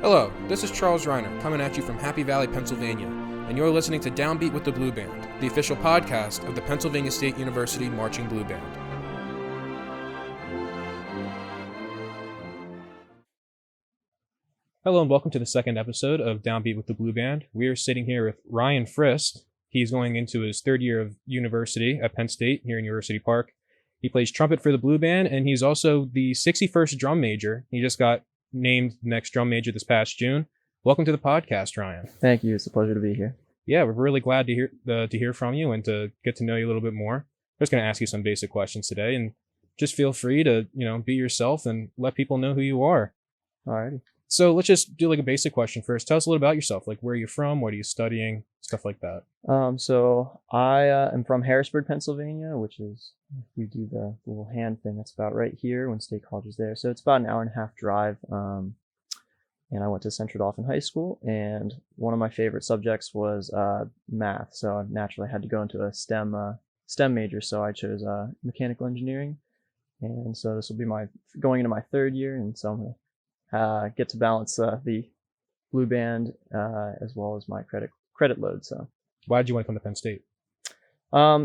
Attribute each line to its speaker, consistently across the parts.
Speaker 1: Hello, this is Charles Reinert coming at you from Happy Valley, Pennsylvania, and you're listening to Downbeat with the Blue Band, the official podcast of the Pennsylvania State University Marching Blue Band. Hello and welcome to the second episode of Downbeat with the Blue Band. We are sitting here with Ryan Frist. He's going into his third year of university at Penn State here in University Park. He plays trumpet for the Blue Band, and he's also the 61st drum major. He just got named the next drum major this past June. Welcome to the podcast, Ryan.
Speaker 2: Thank you. It's a pleasure to be here.
Speaker 1: Yeah, we're really glad to hear from you and to get to know you a little bit more. I'm just going to ask you some basic questions today, and just feel free to, be yourself and let people know who you are.
Speaker 2: Alrighty.
Speaker 1: So let's just do like a basic question first. Tell us a little about yourself, like where you're from, what are you studying, stuff like that.
Speaker 2: So I am from Harrisburg, Pennsylvania, which is, if we do the little hand thing, that's about right here when State College is there. So it's about an hour and a half drive. And I went to Central Dauphin High School, and one of my favorite subjects was math. So I naturally had to go into a STEM major. So I chose mechanical engineering. And so this will be going into my third year. And so I'm going to get to balance the Blue Band as well as my credit load. So
Speaker 1: why did you want to come to Penn State?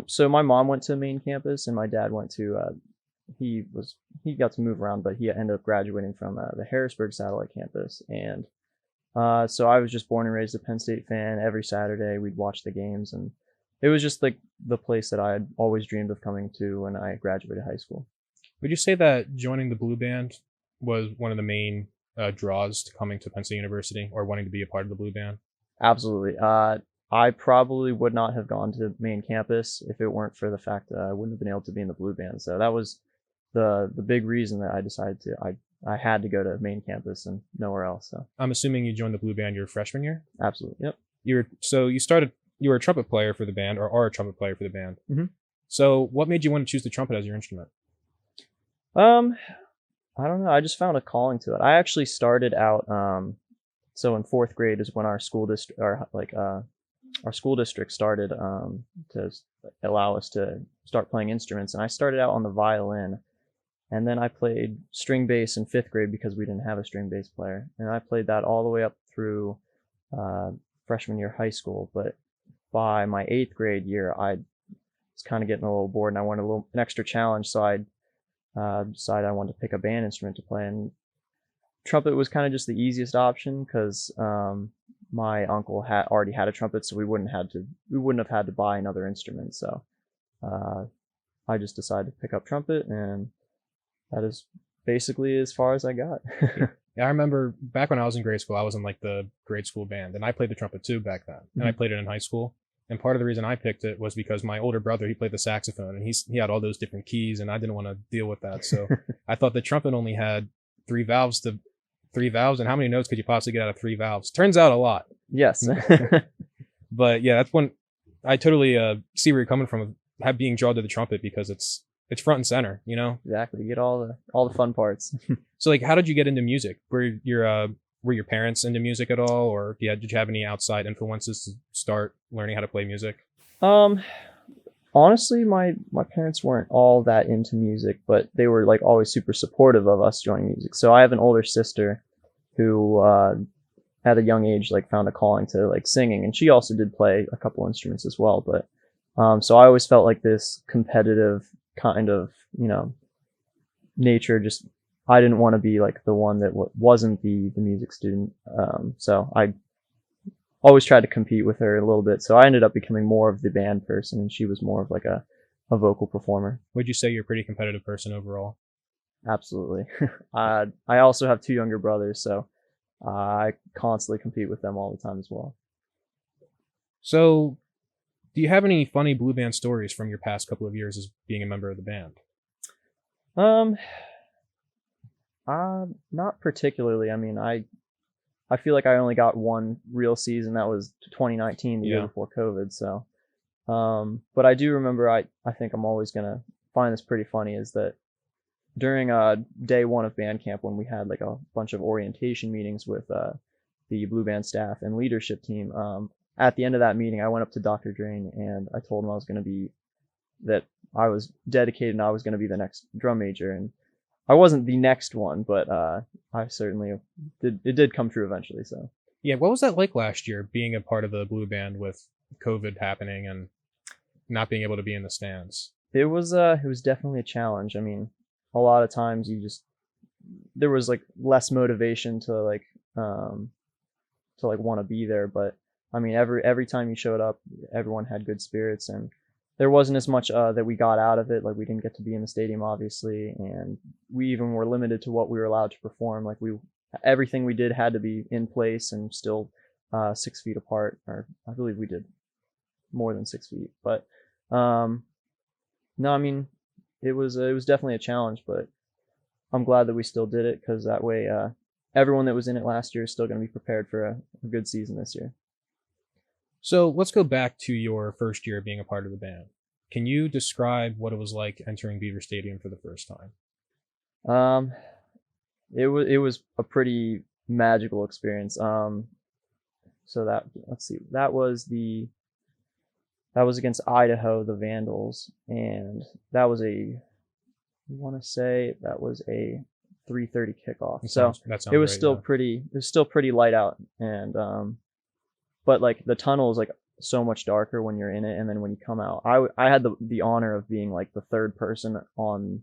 Speaker 2: So my mom went to main campus, and my dad went to he got to move around, but he ended up graduating from the Harrisburg satellite campus. And so I was just born and raised a Penn State fan. Every Saturday we'd watch the games, and it was just like the place that I had always dreamed of coming to when I graduated high school.
Speaker 1: Would you say that joining the Blue Band was one of the main draws to coming to Penn State University or wanting to be a part of the Blue Band?
Speaker 2: Absolutely. I probably would not have gone to main campus if it weren't for the fact that I wouldn't have been able to be in the Blue Band. So that was the big reason that I decided I had to go to main campus and nowhere else. So
Speaker 1: I'm assuming you joined the Blue Band your freshman year?
Speaker 2: Absolutely. Yep.
Speaker 1: You were a trumpet player for the band, or are a trumpet player for the band.
Speaker 2: Mm-hmm.
Speaker 1: So what made you want to choose the trumpet as your instrument?
Speaker 2: I don't know. I just found a calling to it. I actually started out, so in fourth grade is when our school district, our school district started to allow us to start playing instruments. And I started out on the violin, and then I played string bass in fifth grade because we didn't have a string bass player. And I played that all the way up through freshman year high school. But by my eighth grade year, I was kind of getting a little bored, and I wanted an extra challenge. So I decided I wanted to pick a band instrument to play, and trumpet was kind of just the easiest option because my uncle already had a trumpet, so we wouldn't have had to buy another instrument. So I just decided to pick up trumpet, and that is basically as far as I got.
Speaker 1: Yeah, I remember back when I was in grade school, I was in like the grade school band, and I played the trumpet too back then, and I played it in high school. And part of the reason I picked it was because my older brother, he played the saxophone, and he had all those different keys, and I didn't want to deal with that. So I thought the trumpet only had three valves, and how many notes could you possibly get out of three valves? Turns out a lot.
Speaker 2: Yes.
Speaker 1: But yeah, that's when I totally see where you're coming from, being drawn to the trumpet, because it's front and center,
Speaker 2: Exactly. You get all the fun parts.
Speaker 1: So like, how did you get into music? Were your parents into music at all, or did you have any outside influences to start learning how to play music?
Speaker 2: Honestly, my parents weren't all that into music, but they were like always super supportive of us joining music. So I have an older sister who at a young age like found a calling to like singing, and she also did play a couple instruments as well. But so I always felt like this competitive kind of nature. Just I didn't want to be like the one that wasn't the music student. So I always tried to compete with her a little bit. So I ended up becoming more of the band person, and she was more of like a vocal performer.
Speaker 1: Would you say you're a pretty competitive person overall?
Speaker 2: Absolutely. I also have two younger brothers, so I constantly compete with them all the time as well.
Speaker 1: So do you have any funny Blue Band stories from your past couple of years as being a member of the band?
Speaker 2: Not particularly. I mean, I feel like I only got one real season. That was 2019, the year before COVID. So, but I do remember, I think I'm always going to find this pretty funny, is that during day one of band camp, when we had like a bunch of orientation meetings with the Blue Band staff and leadership team, at the end of that meeting, I went up to Dr. Drain and I told him that I was dedicated and I was going to be the next drum major. And I wasn't the next one, but I certainly did. It did come true eventually. So
Speaker 1: Yeah, what was that like last year, being a part of the blue band with COVID happening and not being able to be in the stands?
Speaker 2: it was definitely a challenge. I mean, a lot of times there was like less motivation to like want to be there, but I mean every time you showed up, everyone had good spirits, and there wasn't as much that we got out of it. Like we didn't get to be in the stadium obviously, and we even were limited to what we were allowed to perform. Like everything we did had to be in place and still 6 feet apart, or I believe we did more than 6 feet. But no, I mean it was definitely a challenge, but I'm glad that we still did it because that way everyone that was in it last year is still going to be prepared for a good season this year.
Speaker 1: So let's go back to your first year being a part of the band. Can you describe what it was like entering Beaver Stadium for the first time?
Speaker 2: Um, it was a pretty magical experience. So that let's see, that was against Idaho, the Vandals, and that was I want to say that was a 3:30 kickoff.
Speaker 1: That sounds
Speaker 2: It was
Speaker 1: right,
Speaker 2: still
Speaker 1: yeah.
Speaker 2: pretty light out, and but like the tunnel is like so much darker when you're in it, and then when you come out, I had the honor of being like the third person on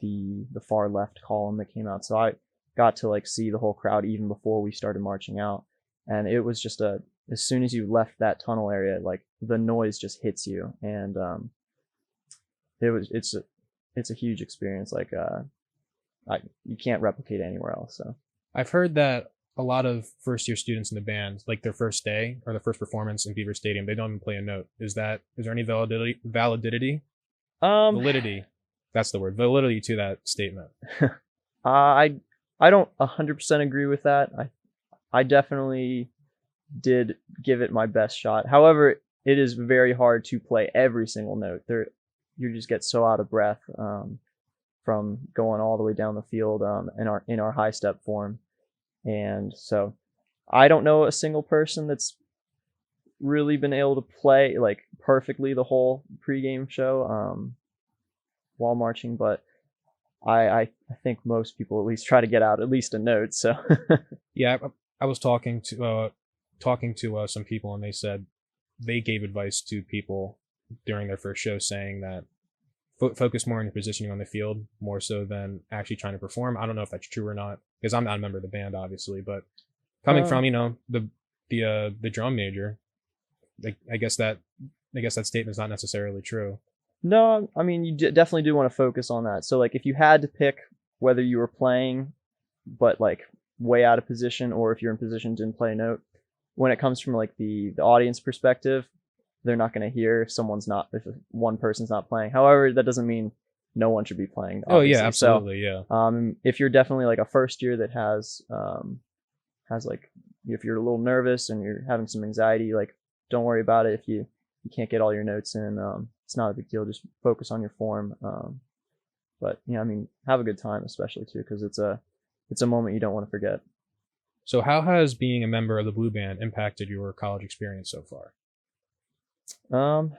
Speaker 2: the far left column that came out, so I got to like see the whole crowd even before we started marching out, and it was just as soon as you left that tunnel area, like the noise just hits you, and it's a huge experience. Like you can't replicate it anywhere else. So
Speaker 1: I've heard that a lot of first year students in the band, like their first day or their first performance in Beaver Stadium, they don't even play a note. Is there any
Speaker 2: um
Speaker 1: validity? That's the word. Validity to that statement.
Speaker 2: I I don't 100% agree with that. I definitely did give it my best shot. However, it is very hard to play every single note. You just get so out of breath from going all the way down the field in our high step form, and so I don't know a single person that's really been able to play like perfectly the whole pregame show while marching, but I think most people at least try to get out at least a note. So
Speaker 1: Yeah, I was talking to some people, and they said they gave advice to people during their first show, saying that focus more on your positioning on the field more so than actually trying to perform. I don't know if that's true or not, because I'm not a member of the band, obviously. But coming
Speaker 2: uh,
Speaker 1: from the drum major, I guess that statement's not necessarily true.
Speaker 2: no, I mean you definitely do want to focus on that. So like if you had to pick whether you were playing but like way out of position, or if you're in position didn't play a note, when it comes from like the audience perspective, they're not going to hear if one person's not playing. However, that doesn't mean no one should be playing,
Speaker 1: Oh yeah,
Speaker 2: obviously. So
Speaker 1: absolutely, yeah.
Speaker 2: if you're definitely like a first year that has like, if you're a little nervous and you're having some anxiety, like don't worry about it. If you can't get all your notes in, it's not a big deal. Just focus on your form. But yeah, I mean, have a good time, especially too, because it's a moment you don't want to forget.
Speaker 1: So how has being a member of the blue band impacted your college experience so far?
Speaker 2: Um,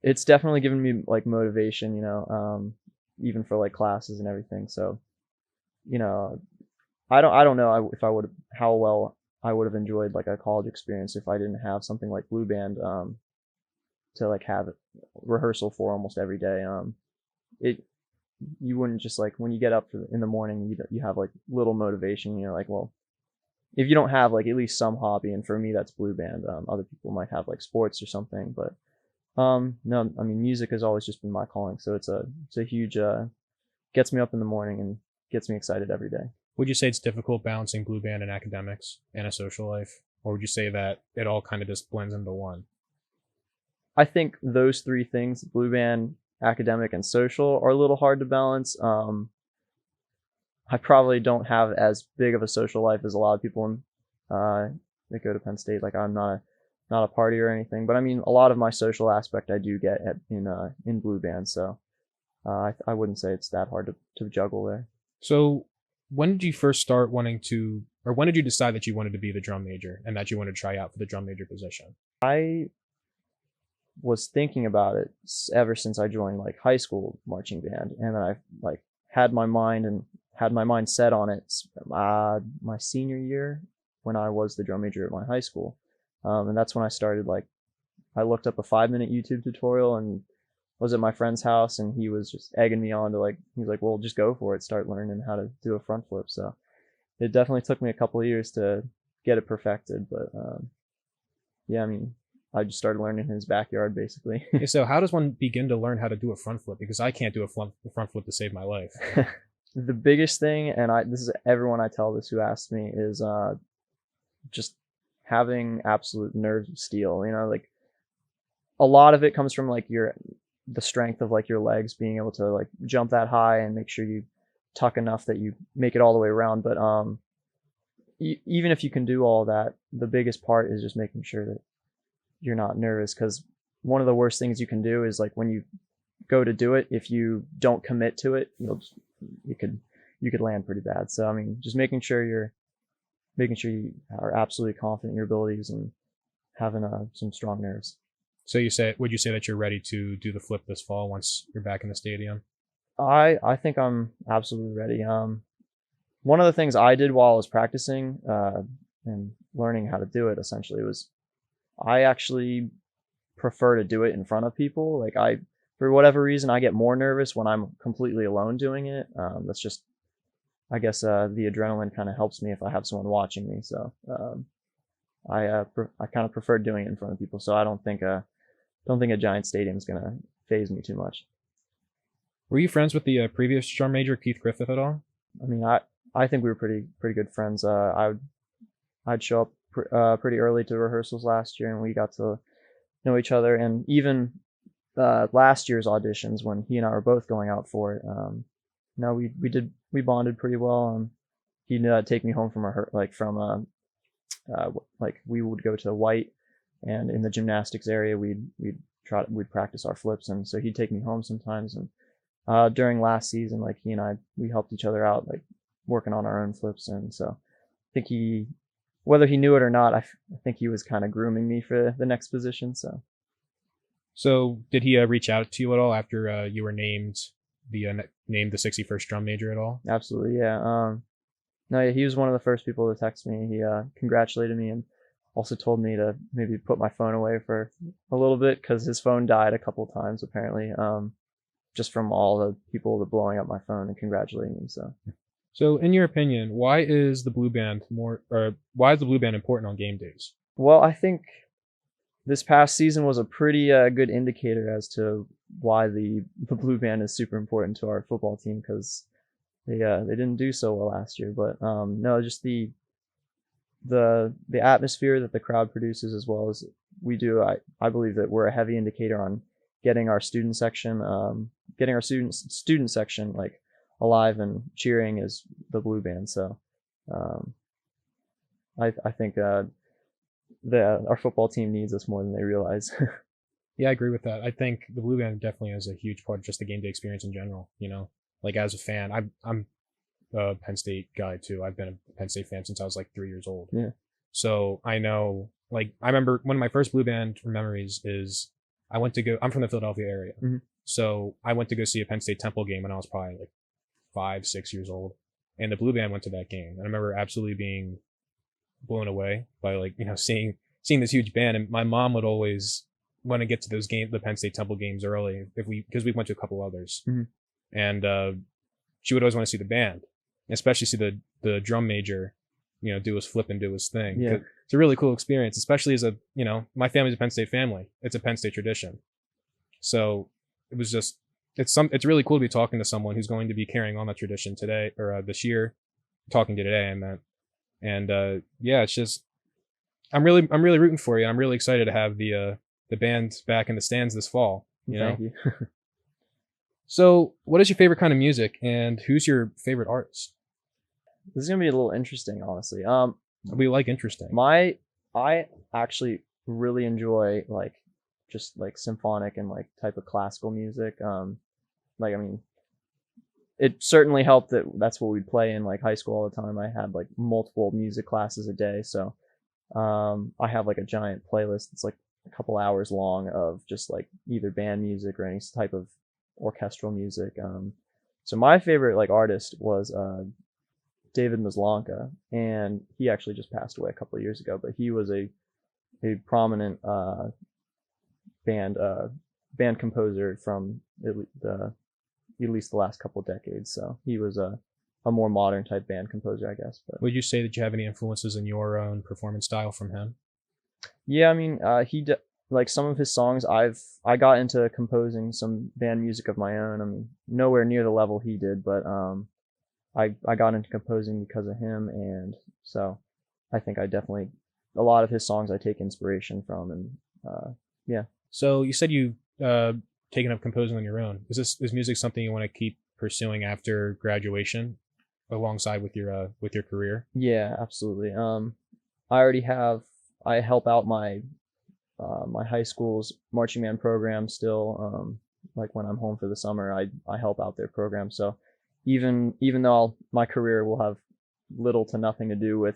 Speaker 2: it's definitely given me like motivation, even for like classes and everything. So, you know, I don't know if I would how well I would have enjoyed like a college experience if I didn't have something like blue band to like have rehearsal for almost every day. It You wouldn't just like when you get up in the morning, you have like little motivation. You're like, well, if you don't have like at least some hobby, and for me that's blue band. Other people might have like sports or something, but no, I mean music has always just been my calling, so it's a huge gets me up in the morning and gets me excited every day.
Speaker 1: Would you say it's difficult balancing blue band and academics and a social life? Or would you say that it all kind of just blends into one?
Speaker 2: I think those three things, blue band, academic, and social, are a little hard to balance. I probably don't have as big of a social life as a lot of people that go to Penn State. Like I'm not a party or anything, but I mean a lot of my social aspect I do get in blue band. So I wouldn't say it's that hard to juggle there.
Speaker 1: So when did you first start wanting to, or when did you decide that you wanted to be the drum major and that you wanted to try out for the drum major position?
Speaker 2: I was thinking about it ever since I joined like high school marching band, and then I like had my mind set on it my senior year when I was the drum major at my high school. And that's when I started, like, I looked up a 5-minute YouTube tutorial and was at my friend's house, and he was just egging me on to, like, he's like, well, just go for it, start learning how to do a front flip. So it definitely took me a couple of years to get it perfected, but yeah, I mean, I just started learning in his backyard basically.
Speaker 1: Okay, so how does one begin to learn how to do a front flip? Because I can't do a front flip to save my life.
Speaker 2: The biggest thing, and this is everyone I tell this who asks me, is just having absolute nerves of steel. You know, like, a lot of it comes from, like, the strength of, like, your legs being able to, like, jump that high and make sure you tuck enough that you make it all the way around. But even if you can do all that, the biggest part is just making sure that you're not nervous, because one of the worst things you can do is, like, when you go to do it, if you don't commit to it, you could land pretty bad. So I mean, just making sure you are absolutely confident in your abilities and having some strong nerves.
Speaker 1: So would you say that you're ready to do the flip this fall once you're back in the stadium?
Speaker 2: I think I'm absolutely ready. One of the things I did while I was practicing and learning how to do it essentially was, I actually prefer to do it in front of people. Like, for whatever reason, I get more nervous when I'm completely alone doing it. That's just, I guess, the adrenaline kind of helps me if I have someone watching me. So I kind of prefer doing it in front of people. So I don't think a giant stadium is gonna phase me too much.
Speaker 1: Were you friends with the previous drum major, Keith Griffith, at all?
Speaker 2: I mean, I think we were pretty good friends. I'd show up pretty early to rehearsals last year, and we got to know each other. And even last year's auditions, when he and I were both going out for it, we bonded pretty well. He'd take me home from we would go to White, and in the gymnastics area we'd practice our flips, and so he'd take me home sometimes. And during last season, like, he and I, we helped each other out, like, working on our own flips. And so I think whether he knew it or not, I think he was kind of grooming me for the next position.
Speaker 1: So did he reach out to you at all after you were named the 61st drum major at all?
Speaker 2: Absolutely, yeah. No, yeah, he was one of the first people to text me. He congratulated me and also told me to maybe put my phone away for a little bit, because his phone died a couple times apparently, just from all the people blowing up my phone and congratulating me.
Speaker 1: So in your opinion, why is the blue band important on game days?
Speaker 2: Well, I think this past season was a pretty good indicator as to why the blue band is super important to our football team, because they didn't do so well last year. But no, just the atmosphere that the crowd produces, as well as we do. I believe that we're a heavy indicator on getting our student section like alive and cheering, is the blue band. So I think our football team needs us more than they realize.
Speaker 1: Yeah, I agree with that. I think the blue band definitely is a huge part of just the game day experience in general. You know, like, as a fan, I'm a Penn State guy too. I've been a Penn State fan since I was like 3 years old.
Speaker 2: Yeah.
Speaker 1: So I know, like, I remember one of my first blue band memories is I'm from the Philadelphia area.
Speaker 2: Mm-hmm.
Speaker 1: So I went to go see a Penn State Temple game when I was probably like 5-6 years old, and the blue band went to that game. And I remember absolutely being blown away by, like, you know, seeing this huge band. And my mom would always want to get to those the Penn State Temple games early because we went to a couple others.
Speaker 2: Mm-hmm.
Speaker 1: And she would always want to see the band, especially see the drum major, you know, do his flip and do his thing.
Speaker 2: Yeah.
Speaker 1: It's a really cool experience, especially as my family's a Penn State family. It's a Penn State tradition. So it was just, it's really cool to be talking to someone who's going to be carrying on that tradition today, or this year, talking to today, I meant. And yeah, it's just, I'm really rooting for you. I'm really excited to have the band back in the stands this fall.
Speaker 2: Thank you.
Speaker 1: So what is your favorite kind of music, and who's your favorite artist?
Speaker 2: This is gonna be a little interesting, honestly.
Speaker 1: We like interesting.
Speaker 2: I actually really enjoy, like, just like symphonic and like type of classical music. Like, I mean, it certainly helped that that's what we'd play in, like, high school all the time. I had, like, multiple music classes a day, so I have, like, a giant playlist that's like a couple hours long of just, like, either band music or any type of orchestral music. So my favorite like artist was David Maslanka, and he actually just passed away a couple of years ago. But he was a prominent band composer from at least the last couple of decades. So he was a more modern type band composer, I guess. But
Speaker 1: Would you say that you have any influences in your own performance style from him?
Speaker 2: yeah, I mean, like some of his songs, I got into composing some band music of my own. I mean, nowhere near the level he did, but I got into composing because of him, and so I think I definitely a lot of his songs I take inspiration from, and yeah.
Speaker 1: So you said you taken up composing on your own. Is music something you want to keep pursuing after graduation, alongside with your career?
Speaker 2: Yeah, absolutely. I already have. I help out my my high school's marching band program still. Like when I'm home for the summer, I help out their program. So even though my career will have little to nothing to do with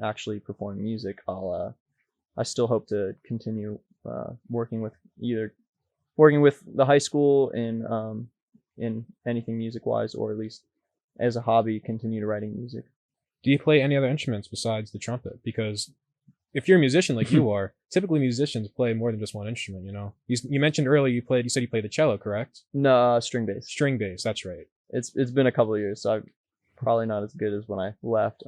Speaker 2: actually performing music, I still hope to continue working with the high school in anything music wise, or at least as a hobby, continue to writing music.
Speaker 1: Do you play any other instruments besides the trumpet? Because if you're a musician like you are, typically musicians play more than just one instrument. You mentioned earlier you said you played the cello, correct?
Speaker 2: No, string bass.
Speaker 1: String bass, that's right.
Speaker 2: It's been a couple of years, so I'm probably not as good as when I left.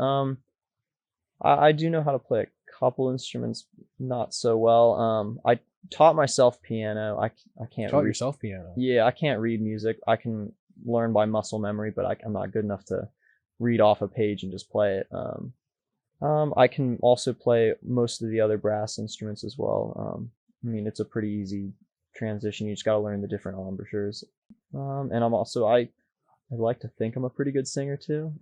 Speaker 2: I do know how to play a couple instruments, not so well. I taught myself piano. I can't
Speaker 1: Taught
Speaker 2: read.
Speaker 1: yourself piano.
Speaker 2: Yeah, I can't read music. I can learn by muscle memory, but I'm not good enough to read off a page and just play it. I can also play most of the other brass instruments as well. I mean, it's a pretty easy transition. You just got to learn the different embouchures. And I like to think I'm a pretty good singer too.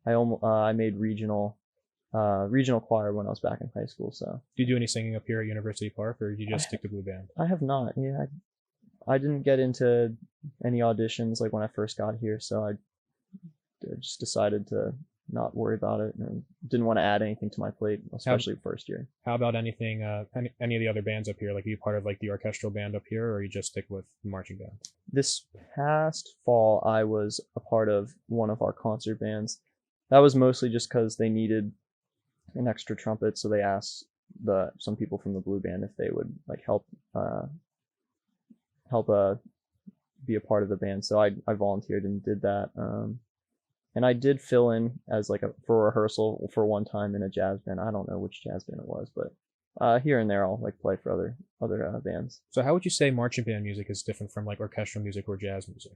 Speaker 2: I made regional choir when I was back in high school. So
Speaker 1: Do you do any singing up here at University Park, or do you just stick to blue band?
Speaker 2: I have not. Yeah, I didn't get into any auditions like when I first got here, so I just decided to not worry about it and didn't want to add anything to my plate, especially first year.
Speaker 1: How about anything, any of the other bands up here? Like, are you part of like the orchestral band up here, or you just stick with the marching band?
Speaker 2: This past fall, I was a part of one of our concert bands. That was mostly just because they needed an extra trumpet, so they asked some people from the blue band if they would like help be a part of the band. So I volunteered and did that. And I did fill in as like for rehearsal for one time in a jazz band. I don't know which jazz band it was, but here and there I'll like play for other bands.
Speaker 1: So how would you say marching band music is different from like orchestral music or jazz music?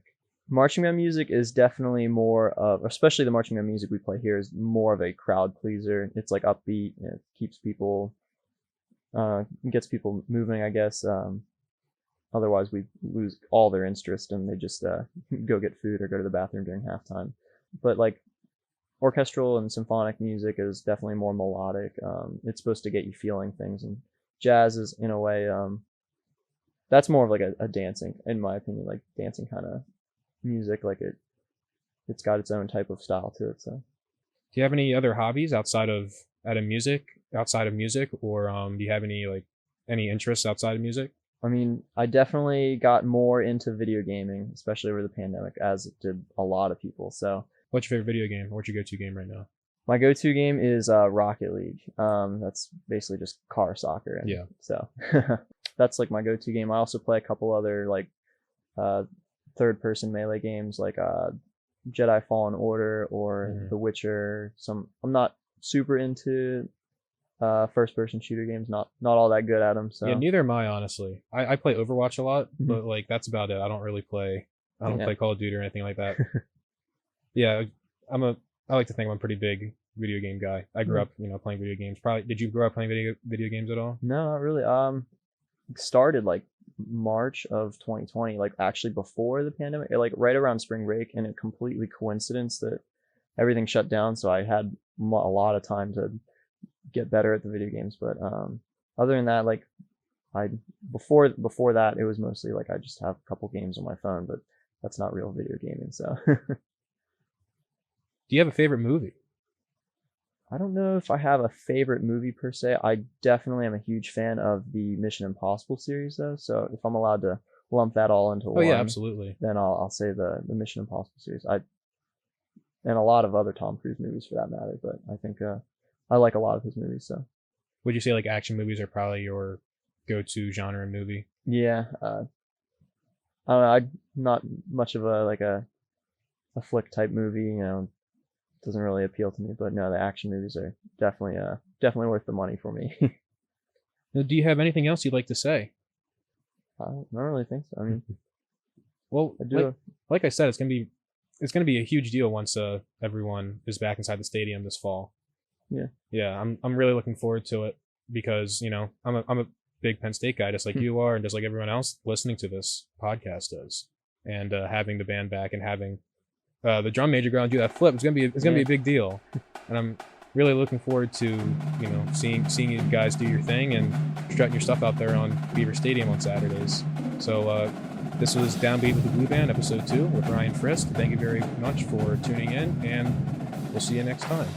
Speaker 2: Marching band music is definitely more of, especially the marching band music we play here, is more of a crowd pleaser. It's like upbeat, and it keeps people, gets people moving, I guess. Otherwise we lose all their interest and they just go get food or go to the bathroom during halftime. But like orchestral and symphonic music is definitely more melodic. It's supposed to get you feeling things, and jazz is in a way that's more of like a dancing, in my opinion, like dancing kind of music. Like it's got its own type of style to it. So
Speaker 1: Do you have any other hobbies outside of music, or do you have any interests outside of music?
Speaker 2: I mean, I definitely got more into video gaming, especially over the pandemic, as did a lot of people. So
Speaker 1: What's your favorite video game? What's your go-to game right now?
Speaker 2: my go-to game is Rocket League. That's basically just car soccer. And
Speaker 1: Yeah.
Speaker 2: So that's like my go-to game. I also play a couple other like third-person melee games, like Jedi Fallen Order or The Witcher. I'm not super into first-person shooter games. Not all that good at them. So
Speaker 1: Yeah, neither am I, honestly. I play Overwatch a lot, but like that's about it. I don't really play. I don't play Call of Duty or anything like that. Yeah, I like to think I'm a pretty big video game guy. I grew up, playing video games. Probably, did you grow up playing video games at all?
Speaker 2: No, not really. Started like March of 2020, like actually before the pandemic, like right around spring break, and it completely coincidence that everything shut down, so I had a lot of time to get better at the video games. But other than that, like before that, it was mostly like I just have a couple games on my phone, but that's not real video gaming. So
Speaker 1: Do you have a favorite movie?
Speaker 2: I don't know if I have a favorite movie per se. I definitely am a huge fan of the Mission Impossible series, though. So if I'm allowed to lump that all into one,
Speaker 1: yeah, absolutely.
Speaker 2: then I'll say the Mission Impossible series. And a lot of other Tom Cruise movies for that matter. But I think I like a lot of his movies. So
Speaker 1: Would you say like action movies are probably your go-to genre movie?
Speaker 2: yeah, I don't know. I'm not much of a flick type movie. You know, doesn't really appeal to me. But no, the action movies are definitely worth the money for me.
Speaker 1: Now, do you have anything else you'd like to say?
Speaker 2: I don't really think so. I mean,
Speaker 1: Well,
Speaker 2: I do.
Speaker 1: like I said, it's gonna be a huge deal once everyone is back inside the stadium this fall.
Speaker 2: Yeah.
Speaker 1: Yeah, I'm really looking forward to it because I'm a big Penn State guy, just like you are, and just like everyone else listening to this podcast is. And having the band back and having the drum major go and do that flip, it's gonna be a big deal. And I'm really looking forward to seeing you guys do your thing and strutting your stuff out there on Beaver Stadium on Saturdays. So this was Downbeat with the Blue Band, episode 2 with Ryan Frist. Thank you very much for tuning in, and we'll see you next time.